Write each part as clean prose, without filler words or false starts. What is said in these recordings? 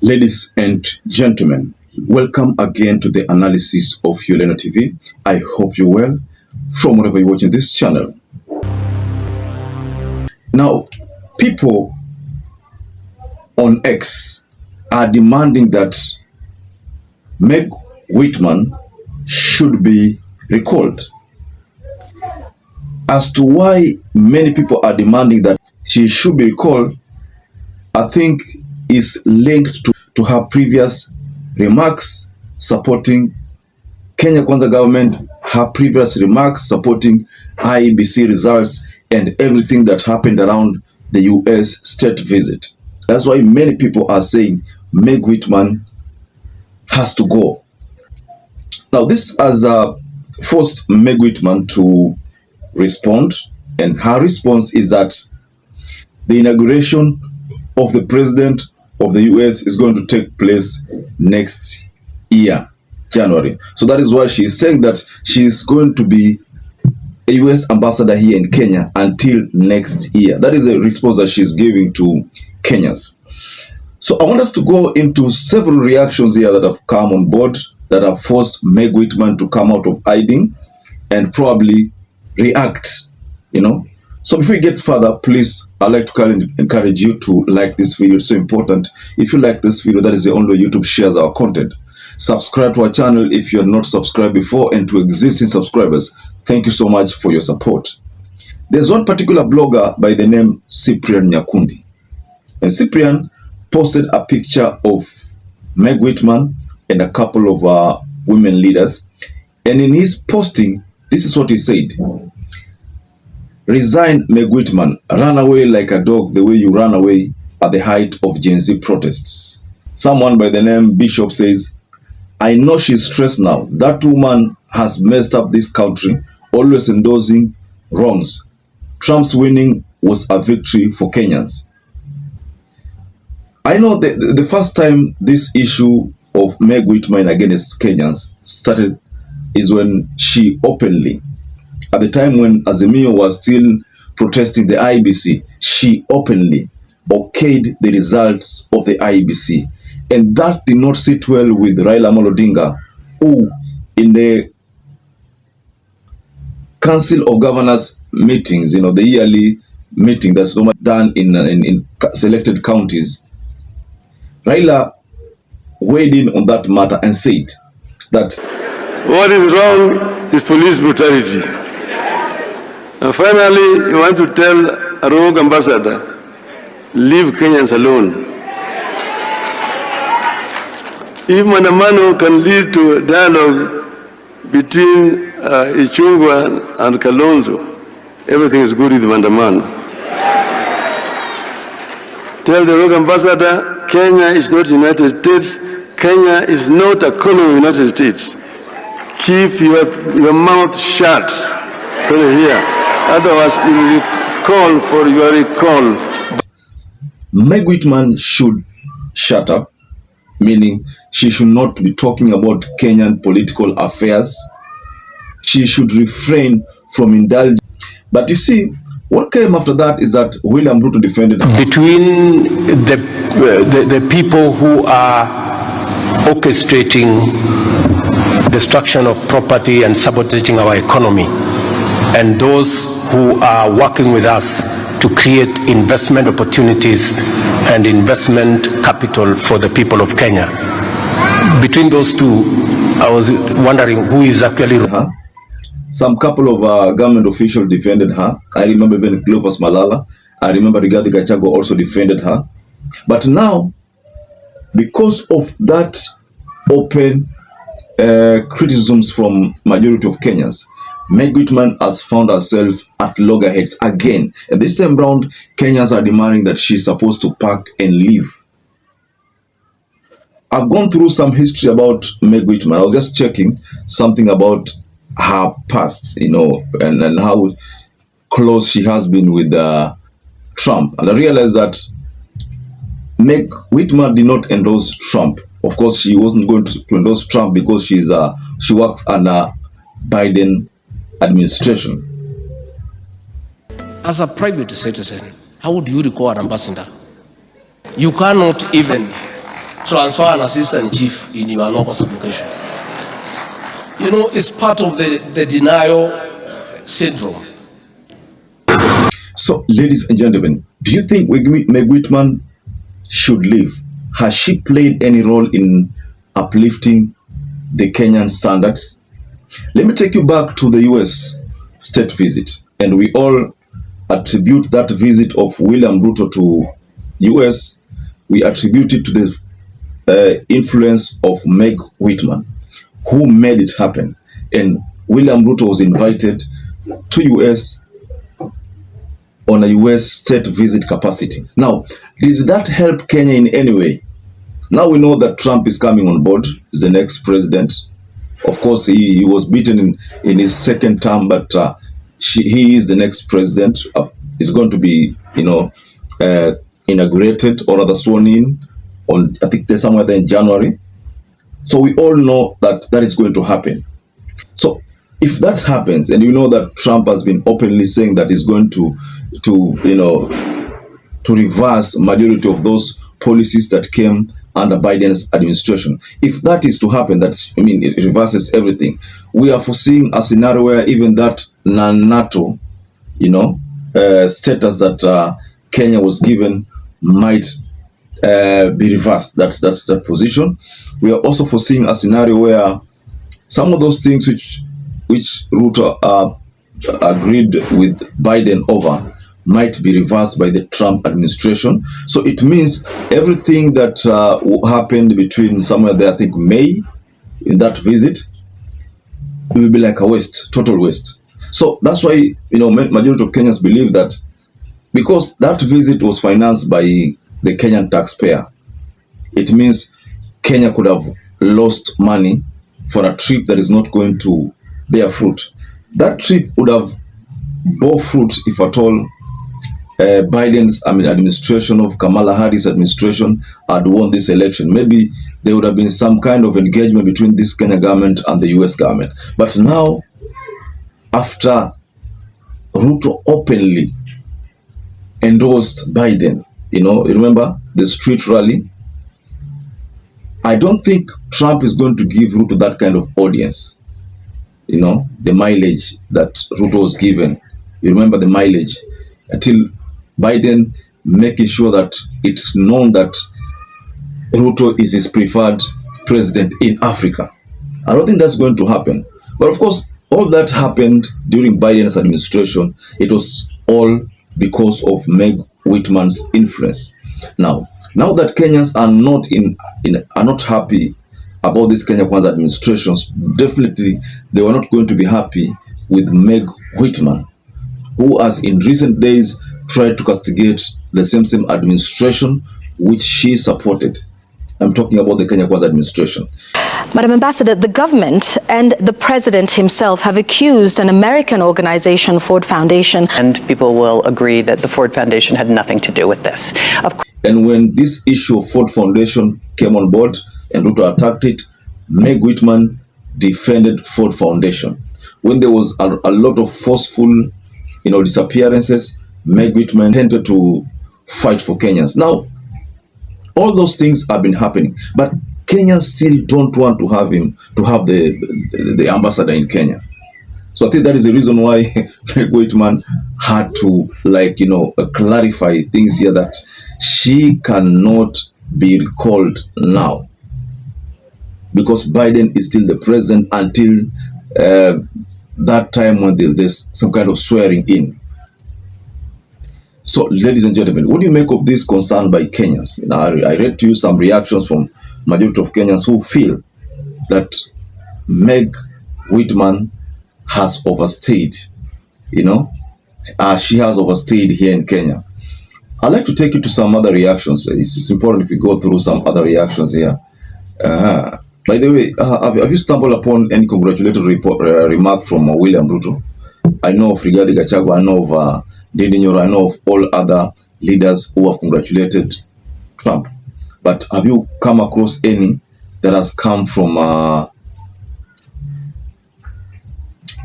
Ladies and gentlemen, welcome again to the analysis of YOLENO TV. I hope you're well from wherever you're watching this channel. Now, people on X are demanding that Meg Whitman should be recalled. As to why many people are demanding that she should be recalled, I think is linked to her previous remarks supporting Kenya Kwanza government, her previous remarks supporting IEBC results, and everything that happened around the US state visit. That's why many people are saying Meg Whitman has to go. Now, this has forced Meg Whitman to respond, and her response is that the inauguration of the president of the US is going to take place next year, January. So that is why she is saying that she is going to be a US ambassador here in Kenya until next year. That is a response that she is giving to Kenyans. So I want us to go into several reactions here that have come on board that have forced Meg Whitman to come out of hiding and probably react, So before we get further, please, I'd like to encourage you to like this video. It's so important. If you like this video, that is the only way YouTube shares our content. Subscribe to our channel if you're not subscribed before, and to existing subscribers, thank you so much for your support. There's one particular blogger by the name Cyprian Nyakundi. And Cyprian posted a picture of Meg Whitman and a couple of women leaders. And in his posting, this is what he said. Resign, Meg Whitman. Run away like a dog the way you ran away at the height of Gen Z protests. Someone by the name Bishop says, I know she's stressed now. That woman has messed up this country, always endorsing wrongs. Trump's winning was a victory for Kenyans. I know the first time this issue of Meg Whitman against Kenyans started is when she openly, at the time when Azimio was still protesting the IEBC, she openly okayed the results of the IEBC. And that did not sit well with Raila Amolo Odinga, who in the Council of Governors meetings, the yearly meeting that's done in selected counties, Raila weighed in on that matter and said that what is wrong is police brutality. And finally, you want to tell a rogue ambassador, leave Kenyans alone. If Mandamano can lead to a dialogue between Ichungwa and Kalonzo, everything is good with Mandamano. Tell the rogue ambassador, Kenya is not United States. Kenya is not a colony of United States. Keep your mouth shut here. Otherwise, you will call for your recall. Meg Whitman should shut up, meaning she should not be talking about Kenyan political affairs. She should refrain from indulging. But you see, what came after that is that William RUTO defended her. Between the people who are orchestrating destruction of property and sabotaging our economy, and those who are working with us to create investment opportunities and investment capital for the people of Kenya. Between those two, I was wondering who is actually her. Some couple of government officials defended her. I remember even Clovis Malala. I remember Rigathi Gachagua also defended her. But now, because of that open criticisms from majority of Kenyans, Meg Whitman has found herself at loggerheads again. And this time round, Kenyans are demanding that she's supposed to pack and leave. I've gone through some history about Meg Whitman. I was just checking something about her past, and how close she has been with Trump. And I realized that Meg Whitman did not endorse Trump. Of course, she wasn't going to endorse Trump because she works under Biden administration. As a private citizen, how would you recall an ambassador? You cannot even transfer an assistant chief in your local sublocation. You know, it's part of the denial syndrome. So, ladies and gentlemen, do you think Meg Whitman should leave? Has she played any role in uplifting the Kenyan standards? Let me take you back to the US state visit, and we all attribute that visit of William Ruto to US. We attribute it to the influence of Meg Whitman, who made it happen. And William Ruto was invited to US on a US state visit capacity. Now, did that help Kenya in any way? Now we know that Trump is coming on board, is the next president. Of course, he was beaten in his second term, but he is the next president. He's going to be, inaugurated or rather sworn in on, I think there's somewhere there in January. So we all know that that is going to happen. So if that happens, and you know that Trump has been openly saying that he's going to reverse majority of those policies that came under Biden's administration. If that is to happen, it reverses everything. We are foreseeing a scenario where even that non-NATO, status that Kenya was given might be reversed. That's that position. We are also foreseeing a scenario where some of those things which Ruto agreed with Biden over might be reversed by the Trump administration. So it means everything that happened between somewhere there, I think May, in that visit, it will be like a waste, total waste. So that's why, majority of Kenyans believe that because that visit was financed by the Kenyan taxpayer, it means Kenya could have lost money for a trip that is not going to bear fruit. That trip would have bore fruit if at all Biden's administration of Kamala Harris administration had won this election. Maybe there would have been some kind of engagement between this Kenya government and the US government. But now, after Ruto openly endorsed Biden, remember the street rally, I don't think Trump is going to give Ruto that kind of audience. The mileage that Ruto was given. You remember the mileage until Biden making sure that it's known that Ruto is his preferred president in Africa. I don't think that's going to happen. But of course, all that happened during Biden's administration. It was all because of Meg Whitman's influence. Now that Kenyans are not happy about this Kenya Kwanza administrations, definitely they were not going to be happy with Meg Whitman, who has in recent days tried to castigate the same administration which she supported. I'm talking about the Kenya Kwanza administration. Madam Ambassador, the government and the president himself have accused an American organization, Ford Foundation. And people will agree that the Ford Foundation had nothing to do with this. And when this issue of Ford Foundation came on board and Ruto attacked it, Meg Whitman defended Ford Foundation. When there was a lot of forceful, disappearances, Meg Whitman tended to fight for Kenyans. Now, all those things have been happening, but Kenyans still don't want to have the ambassador in Kenya. So I think that is the reason why Meg Whitman had to clarify things here, that she cannot be recalled now because Biden is still the president until that time when there's some kind of swearing in. So, ladies and gentlemen, what do you make of this concern by Kenyans? I read to you some reactions from majority of Kenyans who feel that Meg Whitman has overstayed. She has overstayed here in Kenya. I'd like to take you to some other reactions. It's important if we go through some other reactions here. By the way, have you stumbled upon any congratulatory remark from William Ruto? I know of Rigathi Gachagua, I know of Ndindi Nyoro, I know of all other leaders who have congratulated Trump. But have you come across any that has come from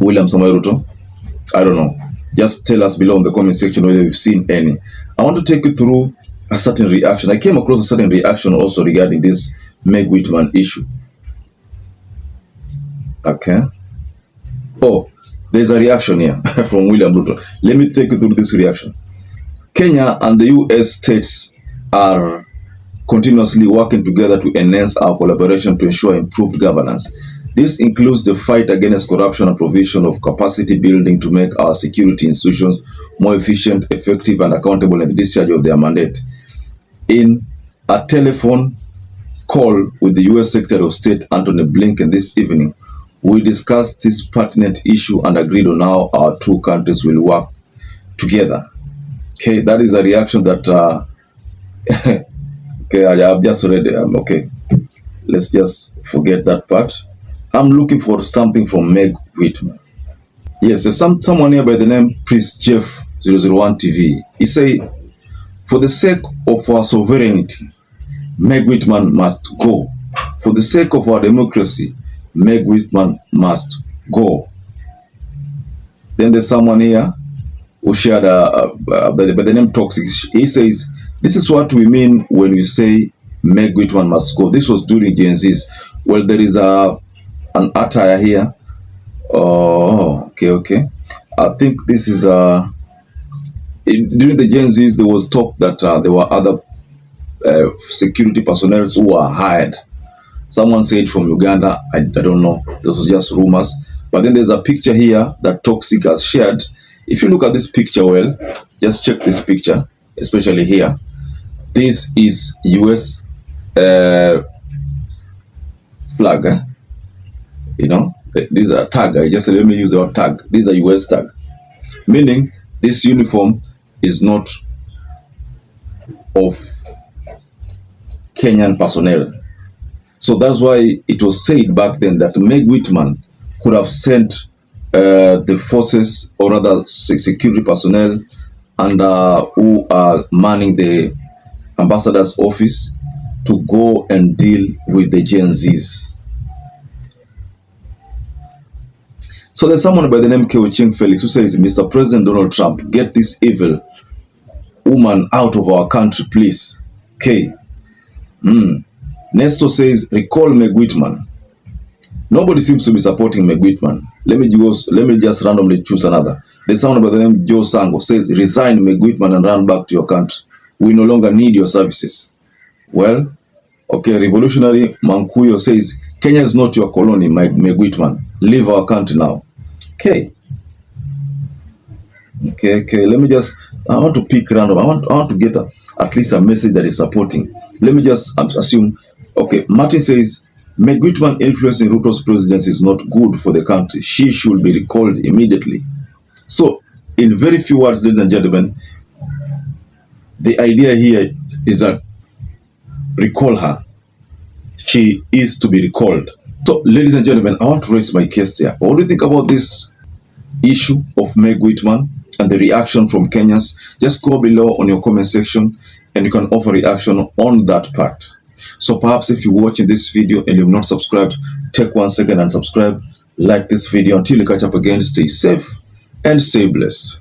William Samoei Ruto? I don't know. Just tell us below in the comment section whether you've seen any. I want to take you through a certain reaction. I came across a certain reaction also regarding this Meg Whitman issue. Okay. Oh, there's a reaction here from William RUTO. Let me take you through this reaction. Kenya and the US states are continuously working together to enhance our collaboration to ensure improved governance. This includes the fight against corruption and provision of capacity building to make our security institutions more efficient, effective, and accountable in the discharge of their mandate. In a telephone call with the US Secretary of State Antony Blinken this evening, we discussed this pertinent issue and agreed on how our two countries will work together. Okay, that is a reaction that okay, I've just read. Okay, let's just forget that part. I'm looking for something from Meg Whitman. Yes, there's someone here by the name Prince Jeff 001 TV. He say, for the sake of our sovereignty, Meg Whitman must go. For the sake of our democracy, Meg Whitman must go. Then there's someone here who shared by the name Toxic. He says, this is what we mean when we say Meg Whitman must go. This was during Gen Zs. Well, there is an attire here. Oh, okay. I think this is during the Gen Zs, there was talk that there were other security personnel who were hired. Someone said from Uganda. I don't know. This was just rumors. But then there's a picture here that Toxic has shared. If you look at this picture well, just check this picture, especially here. This is US flag. You know, these are tag. Just let me use the word tag. These are US tag, meaning this uniform is not of Kenyan personnel. So that's why it was said back then that Meg Whitman could have sent the forces or other security personnel and who are manning the ambassador's office to go and deal with the Gen Zs. So there's someone by the name Keoching Felix who says, Mr. President Donald Trump, get this evil woman out of our country, please. Okay. Nestor says, recall Meg Whitman. Nobody seems to be supporting Meg Whitman. Let me just randomly choose another. There's someone by the name Joe Sango says, resign Meg Whitman and run back to your country. We no longer need your services. Well, okay, Revolutionary Mankuyo says, Kenya is not your colony, Meg Whitman. Leave our country now. Okay. Let me just, I want to pick random. I want to get at least a message that is supporting. Let me just assume, okay, Martin says, Meg Whitman influence in Ruto's presidency is not good for the country. She should be recalled immediately. So, in very few words, ladies and gentlemen, the idea here is that recall her. She is to be recalled. So, ladies and gentlemen, I want to raise my case here. What do you think about this issue of Meg Whitman and the reaction from Kenyans? Just go below on your comment section and you can offer reaction on that part. So perhaps if you're watching this video and you've not subscribed, take 1 second and subscribe. Like this video. Until you catch up again, stay safe and stay blessed.